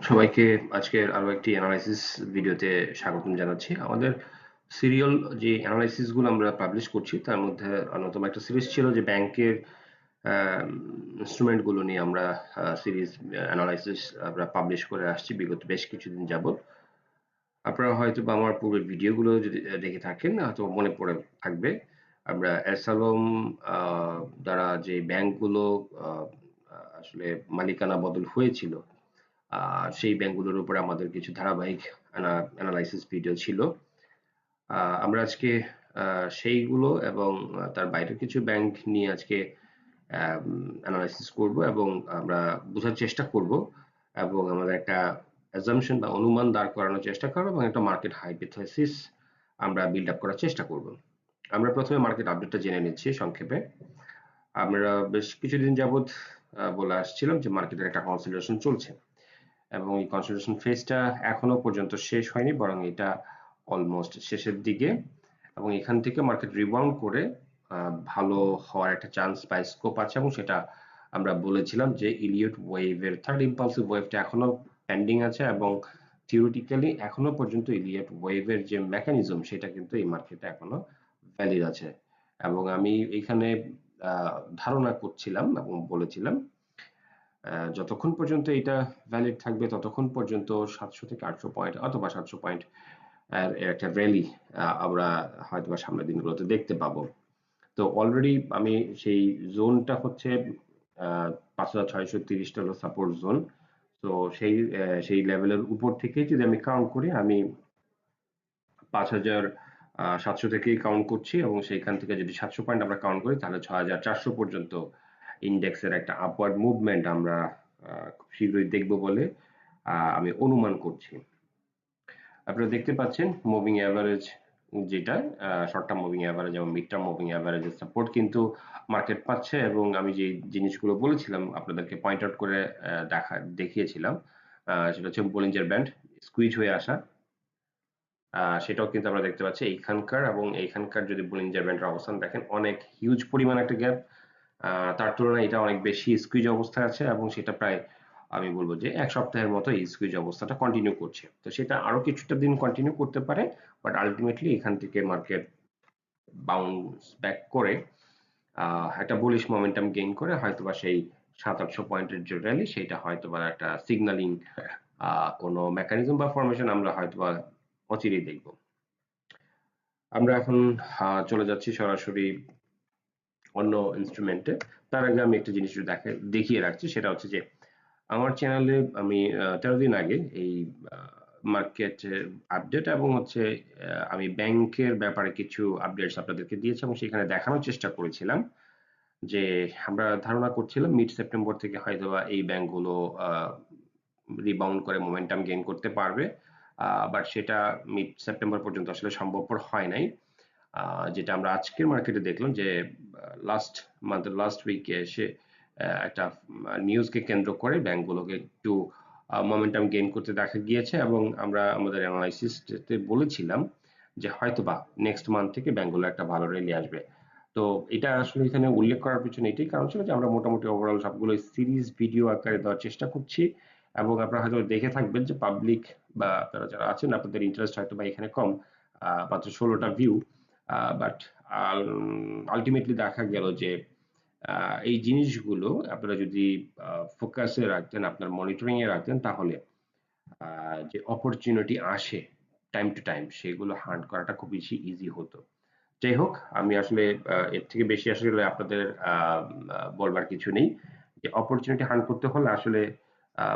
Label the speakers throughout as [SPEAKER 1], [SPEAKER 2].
[SPEAKER 1] সবাইকে আজকের আরো একটি অ্যানালাইসিস ভিডিওতে স্বাগতম জানাচ্ছি। আমাদের সিরিয়াল যে অ্যানালাইসিস গুলো আমরা পাবলিশ করছি তার মধ্যে অন্যতম একটা সিরিজ ছিল যে ব্যাংকের ইনস্ট্রুমেন্ট গুলো নিয়ে আমরা সিরিজ অ্যানালাইসিস আমরা পাবলিশ করে আসছি বিগত বেশ কিছুদিন যাবত। আপনারা হয়তো বা আমার পূর্বের ভিডিওগুলো যদি দেখে থাকেন হয়তো মনে পড়ে থাকবে আমরা এসালম দ্বারা যে ব্যাংকগুলো আসলে মালিকানা বদল হয়েছিল সেই ব্যাংকগুলোর উপরে আমাদের কিছু ধারাবাহিক অ্যানালাইসিস ভিডিও ছিল। আমরা আজকে সেইগুলো এবং তার বাইরের কিছু ব্যাংক নিয়ে আজকে অ্যানালাইসিস করব এবং আমরা বোঝার চেষ্টা করব এবং আমাদের একটা অ্যাজাম্পশন বা অনুমান দাঁড় করানোর চেষ্টা করব এবং একটা মার্কেট হাইপোথেসিস আমরা বিল্ড আপ করার চেষ্টা করব। আমরা প্রথমে মার্কেট আপডেটটা জেনে নিচ্ছি সংক্ষেপে। আমরা বেশ কিছুদিন যাবত বলে আসছিলাম যে মার্কেটের একটা কনসলিডেশন চলছে এবং এই কনসলিডেশন ফেজটা এখনো পর্যন্ত শেষ হয়নি, বরং এটা অলমোস্ট শেষের দিকে এবং এখান থেকে মার্কেট রিবাউন্ড করে ভালো হওয়ার একটা চান্স বা স্কোপ আছে এবং সেটা আমরা বলেছিলাম যে ইলিয়ট ওয়েভের থার্ড ইম্পালসিভ ওয়েভটা এখনো পেন্ডিং আছে এবং থিওরিটিক্যালি এখনো পর্যন্ত ইলিয়ট ওয়েভের যে মেকানিজম সেটা কিন্তু এই মার্কেটে এখনো ভ্যালিড আছে এবং আমি এখানে ধারণা করছিলাম এবং বলেছিলাম যতক্ষণ পর্যন্ত এটা ভ্যালিড থাকবে ততক্ষণ পর্যন্ত 700 থেকে 800 পয়েন্ট অথবা 700 পয়েন্ট একটা র্যালি আমরা হয়তোবা সামনের দিনগুলোতে দেখতে পাবো। তো অলরেডি আমি সেই জোনটা হচ্ছে 5630টা হলো সাপোর্ট জোন। তো সেই লেভেলের উপর থেকে যদি আমি কাউন্ট করি আমি 5700 থেকেই কাউন্ট করছি এবং সেইখান থেকে যদি 700 পয়েন্ট আমরা কাউন্ট করি তাহলে 6400 পর্যন্ত ইন্ডেক্সের একটা আপওয়ার্ড মুভমেন্ট আমরা খুব শীঘ্রই দেখব বলে আমি অনুমান করছি। আপনারা দেখতে পাচ্ছেন মুভিং অ্যাভারেজ যেটা শর্ট টার্ম মুভিং অ্যাভারেজ এবং মিড টার্ম মুভিং অ্যাভারেজের সাপোর্ট কিন্তু মার্কেট পাচ্ছে এবং আমি যে জিনিসগুলো বলেছিলাম আপনাদেরকে পয়েন্ট আউট করে দেখিয়েছিলাম সেটা হচ্ছে বলিঞ্জার ব্যান্ড স্কুইজ হয়ে আসা, সেটাও কিন্তু আমরা দেখতে পাচ্ছি এইখানকার এবং এইখানকার যদি বলিঞ্জার ব্যান্ডের অবস্থান দেখেন অনেক হিউজ পরিমাণ একটা গ্যাপ, তার তুলনায় এটা অনেক বেশি স্কুইজ অবস্থায় আছে এবং সেটা প্রায় আমি বলবো যে এক সপ্তাহের মতো এই স্কুইজ অবস্থাটা কন্টিনিউ করছে। তো সেটা আরো কিছুটা দিন কন্টিনিউ করতে পারে, বাট আলটিমেটলি এখান থেকে মার্কেট বাউন্স ব্যাক করে একটা বুলিশ মোমেন্টাম গেইন করে হয়তোবা সেই 700-800 পয়েন্টের যে র্যালি সেটা হয়তোবা একটা সিগন্যালিং কোনো মেকানিজম বা ফরমেশন আমরা হয়তোবা অচিরেই দেখব। আমরা এখন চলে যাচ্ছি সরাসরি অন্য ইনস্ট্রুমেন্টে। তার আগে আমি একটা জিনিস দেখিয়ে রাখছি, সেটা হচ্ছে যে আমার চ্যানেলে আমি 13 দিন আগে এই মার্কেট আপডেট এবং হচ্ছে আমি ব্যাংকের ব্যাপারে কিছু আপডেটস আপনাদেরকে দিয়েছি এবং সেখানে দেখানোর চেষ্টা করেছিলাম যে আমরা ধারণা করছিলাম মিড সেপ্টেম্বর থেকে হয়তোবা এই ব্যাংকগুলো রিবাউন্ড করে মোমেন্টাম গেইন করতে পারবে, বাট সেটা মিড সেপ্টেম্বর পর্যন্ত আসলে সম্ভবপর হয় নাই। যেটা আমরা আজকের মার্কেটে দেখলাম যে লাস্ট মান্থের লাস্ট উইকে এসে একটা নিউজকে কেন্দ্র করে ব্যাংকগুলোকে একটু মোমেন্টাম গেইন করতে দেখা গিয়েছে এবং আমরা আমাদের অ্যানালাইসিসতে বলেছিলাম যে হয়তোবা নেক্সট মান্থ থেকে ব্যাংকগুলো একটা ভালো র্যালি আসবে। তো এটা আসলে এখানে উল্লেখ করার পিছনে এটাই কারণ ছিল যে আমরা মোটামুটি ওভারঅল সবগুলো সিরিজ ভিডিও আকারে দেওয়ার চেষ্টা করছি এবং আপনারা হয়তো দেখে থাকবেন যে পাবলিক বা আপনারা যারা আছেন আপনাদের ইন্টারেস্ট হয়তো বা এখানে কম, মাত্র 16টা ভিউ, বাট আলটিমেটলি দেখা গেল যে এই জিনিসগুলো আপনারা যদি ফোকাসে রাখতেন, আপনার মনিটরিং এ রাখতেন তাহলে যে অপরচুনিটি আসে টাইম টু টাইম সেগুলো হান্ট করাটা খুব বেশি ইজি হতো। যাই হোক, আমি আসলে এর থেকে বেশি আসলে আপনাদের বলবার কিছু নেই। যে অপরচুনিটি হান্ট করতে হলে আসলে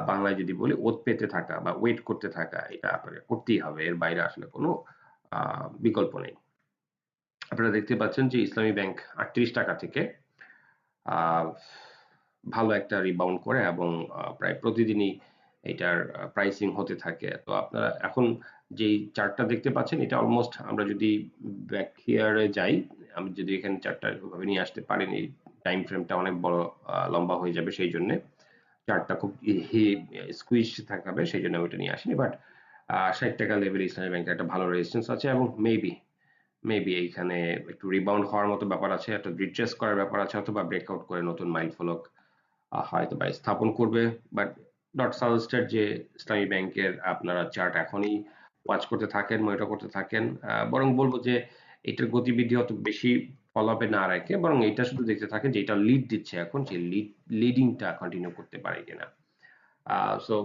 [SPEAKER 1] বাংলায় যদি বলি ওত পেতে থাকা বা ওয়েট করতে থাকা, এটা আপনাকে করতেই হবে, এর বাইরে আসলে কোনো বিকল্প নেই। আপনারা দেখতে পাচ্ছেন যে ইসলামী ব্যাংক 38 টাকা থেকে আহ, ভালো একটা রিবাউন্ড করে এবং প্রায় প্রতিদিনই এটার প্রাইসিং হতে থাকে। তো আপনারা এখন যেই চার্টটা দেখতে পাচ্ছেন এটা অলমোস্ট আমরা যদি ব্যাক হিয়ারে যাই, আমি যদি এখানে চার্টটা ওইভাবে নিয়ে আসতে পারিনি, টাইম ফ্রেমটা অনেক বড় লম্বা হয়ে যাবে, সেই জন্য চার্টটা খুব স্কুইজ থাকবে, সেই জন্য আমি এটা নিয়ে আসিনি। বাট 60 টাকা লেভেলে ইসলামী ব্যাংকের একটা ভালো রেজিস্ট্যান্স আছে এবং মেবি এইখানে একটু রিবাউন্ড হওয়ার মতো ব্যাপার আছে, একটা রিট্রেস করার ব্যাপার আছে অথবা ব্রেকআউট করে নতুন মাইল ফলক হয়তো বা স্থাপন করবে, বাট নট সাজেস্টেড যে ইসলামী ব্যাংকের আপনারা চার্ট এখনই ওয়াচ করতে থাকেন, মনিটর করতে থাকেন। বরং বলবো যে এটার গতিবিধি অত বেশি ফলো আপে না রেখে বরং এটা শুধু দেখতে থাকেন যে এটা লিড দিচ্ছে এখন, যে লিডিংটা কন্টিনিউ করতে পারে কিনা। সো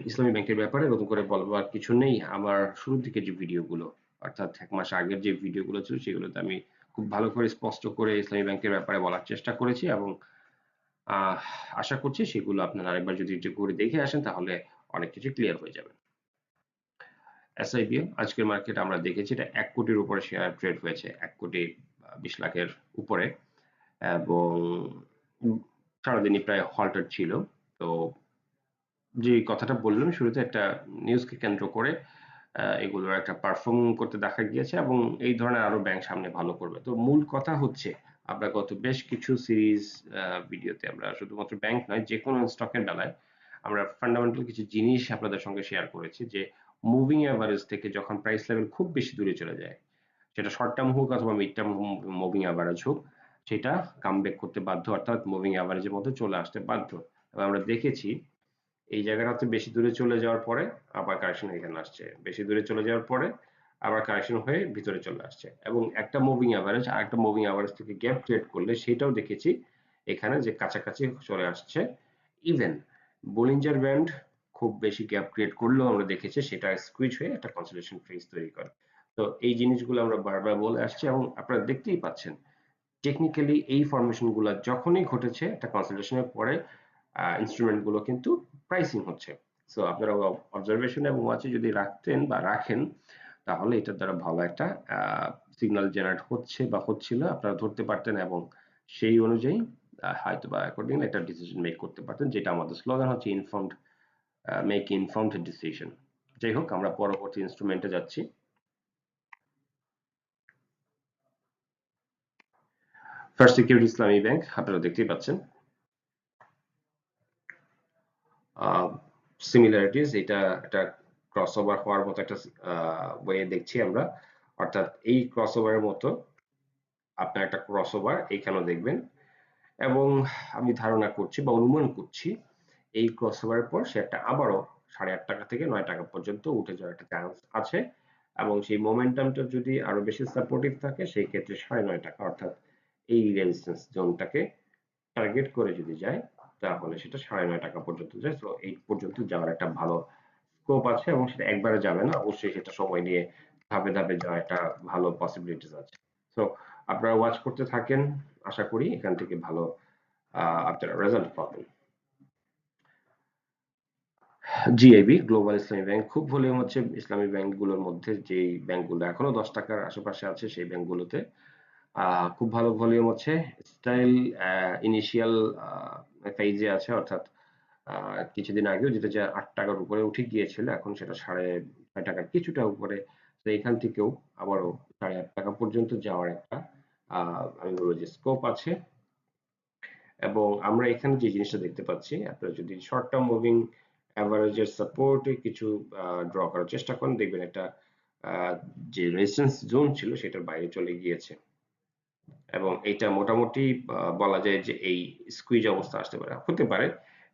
[SPEAKER 1] ইসলামী ব্যাংকের ব্যাপারে নতুন করে বলবার কিছু নেই। আমার শুরুর দিকে যে ভিডিওগুলো, অর্থাৎ ১ মাস আগের যে ভিডিওগুলো ছিল সেগুলোতে আমি খুব ভালো করে স্পষ্ট করে ইসলামী ব্যাংকের ব্যাপারে বলার চেষ্টা করেছি, এবং আহ আশা করছি সেগুলো আপনারা আরেকবার যদি একটু ঘুরে দেখে আসেন তাহলে অনেক কিছু ক্লিয়ার হয়ে যাবে। এসআইবিএম আজকের মার্কেট আমরা দেখেছি এটা ১ কোটির উপরে শেয়ার ট্রেড হয়েছে, ১ কোটি ২০ লাখের উপরে, এবং সারাদিনই প্রায় হল্টেড ছিল। তো যে কথাটা বললাম শুরুতে, একটা নিউজকে কেন্দ্র করে এগুলোর একটা পারফর্ম করতে দেখা গিয়েছে, এবং এই ধরনের আরো ব্যাংক সামনে ভালো করবে। তো মূল কথা হচ্ছে আমরা গত বেশ কিছু সিরিজ ভিডিওতে আমরা শুধুমাত্র ব্যাংক নয়, যে কোনো স্টকের বেলায় আমরা ফান্ডামেন্টাল কিছু জিনিস আপনাদের সঙ্গে শেয়ার করেছি, যে মুভিং অ্যাভারেজ থেকে যখন প্রাইস লেভেল খুব বেশি দূরে চলে যায়, সেটা শর্ট টার্ম হোক অথবা মিড টার্ম মুভিং অ্যাভারেজ হোক, সেটা কামব্যাক করতে বাধ্য, অর্থাৎ মুভিং অ্যাভারেজের মধ্যে চলে আসতে বাধ্য। এবং আমরা দেখেছি এই জায়গাটাতে বেশি দূরে চলে যাওয়ার পরে আবার কারেকশন এখানে আসছে, বেশি দূরে চলে যাওয়ার পরে আবার কারেকশন হয়ে ভিতরে চলে আসছে, এবং একটা মুভিং অ্যাভারেজ আর একটা মুভিং অ্যাভারেজ থেকে গ্যাপ ক্রিয়েট করলে সেটাও দেখেছি এখানে যে কাছাকাছি চলে আসছে। ইভেন বোলিঞ্জার ব্যান্ড খুব বেশি গ্যাপ ক্রিয়েট করলেও আমরা দেখেছি সেটা স্কুইজ হয়ে একটা কনসোলিডেশন ফেজ তৈরি করে। তো এই জিনিসগুলো আমরা বারবার বলে আসছি, এবং আপনারা দেখতেই পাচ্ছেন টেকনিক্যালি এই ফরমেশন গুলো যখনই ঘটেছে একটা কনসোলিডেশনের পরে ইনস্ট্রুমেন্ট গুলো কিন্তু প্রাইসিং হচ্ছে। সো আপনারা অবজারভেশন এবং ওয়াচে যদি রাখতেন বা রাখেন, তাহলে এটার দ্বারা ভালো একটা সিগন্যাল জেনারেট হচ্ছে বা হচ্ছিল আপনারা ধরতে পারতেন, এবং সেই অনুযায়ী হয়তো বা অ্যাকর্ডিংলি একটা ডিসিশন মেক করতে পারতেন, যেটা আমাদের স্লোগান হচ্ছে ইনফর্মড, মেক ইনফর্মড ডিসিশন। যাই হোক, আমরা পরবর্তী ইনস্ট্রুমেন্টে যাচ্ছি। ফার্স্ট সিকিউরিটি ইসলামী ব্যাংক আপনারা দেখতেই পাচ্ছেন সিমিলারিটিস, এটা একটা ক্রসওভার হওয়ার মতো একটা ওয়ে দেখছি আমরা, অর্থাৎ এই ক্রসওভারের মতো আপনার একটা ক্রসওভার এইখানেও দেখবেন, এবং আমি ধারণা করছি বা অনুমান করছি এই ক্রসওভারের পর সে একটা আবারও 8.5 টাকা থেকে 9 টাকা পর্যন্ত উঠে যাওয়ার একটা চান্স আছে, এবং সেই মোমেন্টামটা যদি আরো বেশি সাপোর্টিভ থাকে সেই ক্ষেত্রে 9.5 টাকা অর্থাৎ এই রেজিস্ট্যান্স জোনটাকে টার্গেট করে যদি যায় তাহলে সেটা 9.5 টাকা পর্যন্ত যায়। তো এই পর্যন্ত যাওয়ার একটা ভালো স্কোপ আছে, এবং সেটা একবারে যাবে না, অবশ্যই সেটা সময় নিয়ে ধাপে ধাপে যাওয়ার একটা ভালো পসিবিলিটিস আছে। তো আপনারা ওয়াচ করতে থাকেন, আশা করি এখান থেকে ভালো আপনারা রেজাল্ট পাবেন। জিআইবি গ্লোবাল ইসলামী ব্যাংক খুব ভলিউম হচ্ছে ইসলামী ব্যাংকগুলোর মধ্যে, যেই ব্যাংকগুলো এখনো 10 টাকার আশেপাশে আছে সেই ব্যাংকগুলোতে খুব ভালো ভলিউম হচ্ছে। স্টাইল ইনিশিয়াল ফেজে আছে, অর্থাৎ কিছুদিন আগেও যেটা যে 8 টাকার উপরে উঠে গিয়েছিল, এখন সেটা 6.5 টাকার কিছুটা উপরে। তো এখান থেকেও আবারও 8.5 টাকা পর্যন্ত যাওয়ার একটা আমি বলবো যে স্কোপ আছে। এবং আমরা এখানে যে জিনিসটা দেখতে পাচ্ছি, আপনারা যদি শর্ট টার্ম মুভিং অ্যাভারেজের সাপোর্টে কিছু ড্র করার চেষ্টা করেন, দেখবেন একটা যে রেজিস্ট্যান্স জোন ছিল সেটার বাইরে চলে গিয়েছে, এবং এটা মোটামুটি বলা যায় যে এই স্কুইজ অবস্থা আসতে পারে, হতে পারে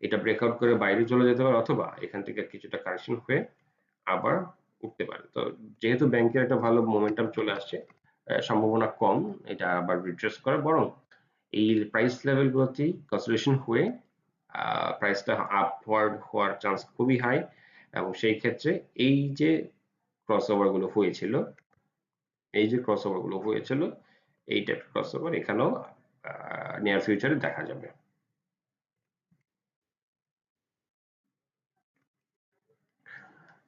[SPEAKER 1] এটা ব্রেকআউট করে বাইরে চলে যেতে পারে, অথবা এখান থেকে কিছুটা কারেকশন হয়ে আবার উঠতে পারে। তো যেহেতু ব্যাংকের একটা ভালো মোমেন্টাম চলে আসছে, সম্ভাবনা কম এটা আবার রিট্রেস করে, বরং এই প্রাইস লেভেল গুলোতেই কনসোলিডেশন হয়ে প্রাইসটা আপওয়ার্ড হওয়ার চান্স খুবই হাই, এবং সেই ক্ষেত্রে এই যে ক্রসওভার গুলো হয়েছিল, এই যে ক্রসওভার গুলো হয়েছিল এই টাইপের ক্রসওভার এখানেও নিয়ার ফিউচারে দেখা যাবে।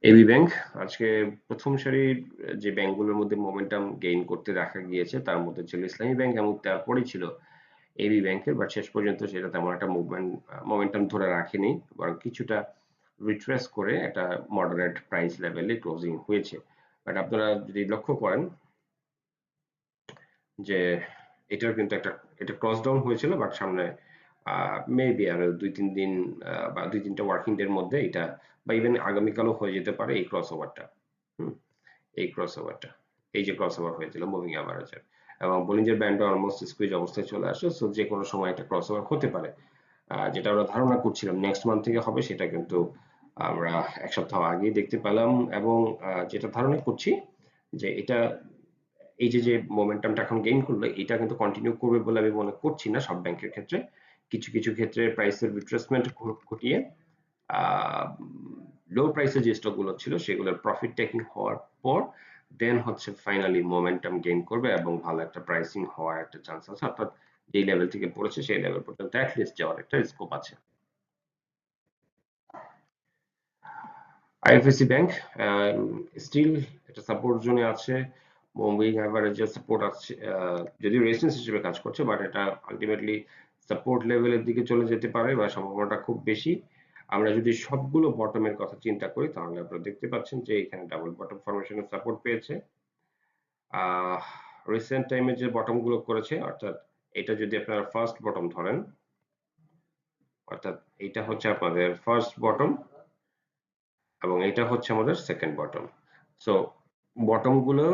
[SPEAKER 1] এবি ব্যাংক আজকে প্রথম সারির যে ব্যাংকগুলোর মধ্যে মোমেন্টাম গেইন করতে দেখা গিয়েছে তার মধ্যে ছিল ইসলামী ব্যাংক, এবং তারপরেই ছিল এবি ব্যাংকের, বাট শেষ পর্যন্ত সেটা তেমন একটা মোমেন্টাম ধরে রাখেনি, বরং কিছুটা রিট্রেস করে একটা মডারেট প্রাইস লেভেলে ক্লোজিং হয়েছে। বাট আপনারা যদি লক্ষ্য করেন যে এটার কিন্তু একটা এটা ক্রস ডাউন হয়েছিল, বাট সামনে মেবি আরো 2-3 দিন বা 2-3টা ওয়ার্কিং ডে এর মধ্যে এটা, বা ইভেন আগামীকালও হয়ে যেতে পারে এই ক্রস ওভারটা। এই ক্রস ওভারটা, এই যে ক্রস ওভার হয়েছিল মুভিং অ্যাভারেজের, এবং বোলিঞ্জার ব্যান্ডও অলমোস্ট স্কুইজ অবস্থায় চলে আসে, সো যে কোনো সময় একটা ক্রস ওভার হতে পারে। যেটা আমরা ধারণা করছিলাম নেক্সট মান্থ থেকে হবে, সেটা কিন্তু আমরা এক সপ্তাহ আগেই দেখতে পেলাম। এবং যেটা ধারণা করছি যে এটা এই যে মোমেন্টামটা এখন গেইন করলো, এটা কিন্তু কন্টিনিউ করবে বলে আমি মনে করছি না সব ব্যাংকের ক্ষেত্রে। কিছু কিছু ক্ষেত্রে প্রাইসের রিট্রেসমেন্ট ঘটিয়ে লো প্রাইসে যে স্টক গুলো ছিল সেগুলোর প্রফিট টেকিং হওয়ার পর দেন হচ্ছে ফাইনালি মোমেন্টাম গেইন করবে এবং ভালো একটা প্রাইসিং হওয়ার একটা চান্স আছে, অর্থাৎ যেই লেভেল থেকে পড়েছে সেই লেভেল পর্যন্ত অ্যাটলিস্ট যাওয়ার একটা স্কোপ আছে। আইএফএসি ব্যাংক স্টিল একটা সাপোর্ট জোনে আছে, মুভিং অ্যাভারেজের সাপোর্ট আছে, যদিও রেজিস্ট্যান্স হিসেবে কাজ করছে, বাট এটা আলটিমেটলি সাপোর্ট লেভেলের দিকে চলে যেতে পারে বা সম্ভাবনাটা খুব বেশি। আমরা যদি সবগুলো বটমের কথা চিন্তা করি তাহলে আপনারা দেখতে পাচ্ছেন যে এখানে ডাবল বটম ফরমেশনের সাপোর্ট পেয়েছে। রিসেন্ট টাইমে যে বটম গুলো করেছে, অর্থাৎ এটা যদি আপনারা ফার্স্ট বটম ধরেন, অর্থাৎ এটা হচ্ছে আপনাদের ফার্স্ট বটম এবং এটা হচ্ছে আমাদের সেকেন্ড বটম। সো বটম গুলো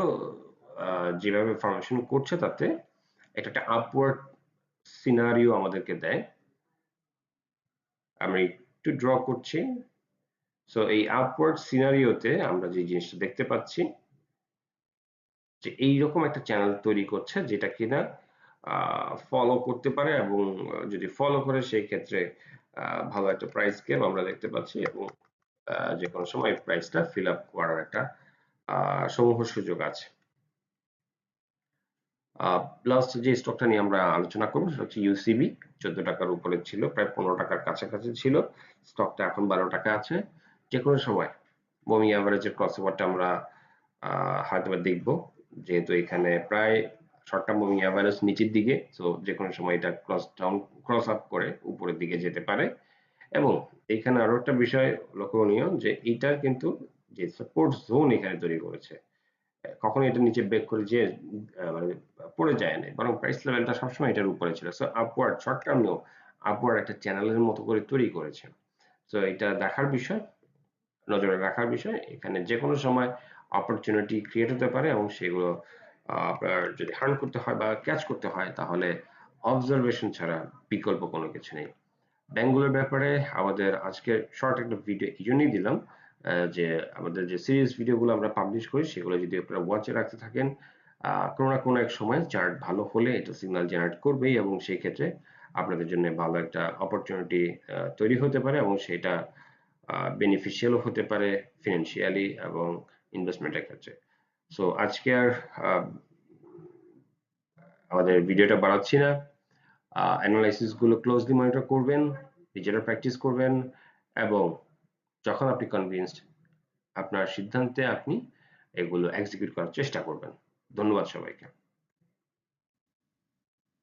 [SPEAKER 1] যেভাবে ফরমেশন করছে তাতে এটা একটা আপওয়ার্ড সিনারিও আমাদেরকে দেয়। আমরা একটু ড্র করছি। সো এই আপওয়ার্ড সিনারিওতে আমরা যে জিনিসটা দেখতে পাচ্ছি যে এইরকম একটা চ্যানেল তৈরি করছে যেটা কিনা ফলো করতে পারে, এবং যদি ফলো করে সেই ক্ষেত্রে ভালো একটা প্রাইস গেম আমরা দেখতে পাচ্ছি, এবং যে কোনো সময় প্রাইসটা ফিল আপ করার একটা সমূহ সুযোগ আছে। লাস্ট যে স্টকটা নিয়ে আমরা আলোচনা করবো সেটা হচ্ছে ইউসিবি। 14 টাকার উপরে ছিল, প্রায় 15 টাকার কাছাকাছি ছিল। স্টকটা এখন 12 টাকা আছে। যে কোনো সময় মুভিং অ্যাভারেজের ক্রসওভারটা আমরা হয়তোবা দেখবো, যেহেতু এখানে প্রায় শর্ট টার্ম মুভিং অ্যাভারেজ নিচের দিকে, সো যে কোনো সময় এটা ক্রস আপ করে উপরের দিকে যেতে পারে। এবং এখানে আরো একটা বিষয় লক্ষণীয় যে এইটা কিন্তু যে সাপোর্ট জোন এখানে তৈরি করেছে, কখনো এটা নিচে ব্রেক করে যে মানে পড়ে যায় না, বরং প্রাইস লেভেলটা সবসময় এটার উপরে ছিল। সো আপওয়ার্ড শর্ট টার্মেও আপওয়ার্ড একটা চ্যানেলের মতো করে তৈরি করেছে। সো এটা দেখার বিষয়, নজরে রাখার বিষয়। এখানে যে কোনো সময় অপরচুনিটি ক্রিয়েট হতে পারে এবং সেগুলো আপনার যদি হার্ন করতে হয় বা ক্যাচ করতে হয় তাহলে অবজারভেশন ছাড়া বিকল্প কোনো কিছু নেই। ব্যাংকগুলোর ব্যাপারে আমাদের আজকের শর্ট একটা ভিডিও এই জন্যই দিলাম, যে আমাদের যে সিরিজ ভিডিওগুলো আমরা পাবলিশ করি সেগুলো যদি আপনারা ওয়াচে রাখতে থাকেন, কোনো না কোনো এক সময় চার্ট ভালো হলে এটা সিগন্যাল জেনারেট করবেই, এবং সেই ক্ষেত্রে আপনাদের জন্য ভালো একটা অপরচুনিটি তৈরি হতে পারে, এবং সেটা বেনিফিশিয়ালও হতে পারে ফিনান্সিয়ালি এবং ইনভেস্টমেন্টের ক্ষেত্রে। সো আজকে আর আহ, আমাদের ভিডিওটা বাড়াচ্ছি না। অ্যানালাইসিস গুলো ক্লোজলি মনিটর করবেন, নিজেরা প্র্যাকটিস করবেন, এবং যখন আপনি কনভিন্সড আপনার সিদ্ধান্তে আপনি এগুলো এক্সিকিউট করার চেষ্টা করবেন। ধন্যবাদ সবাইকে।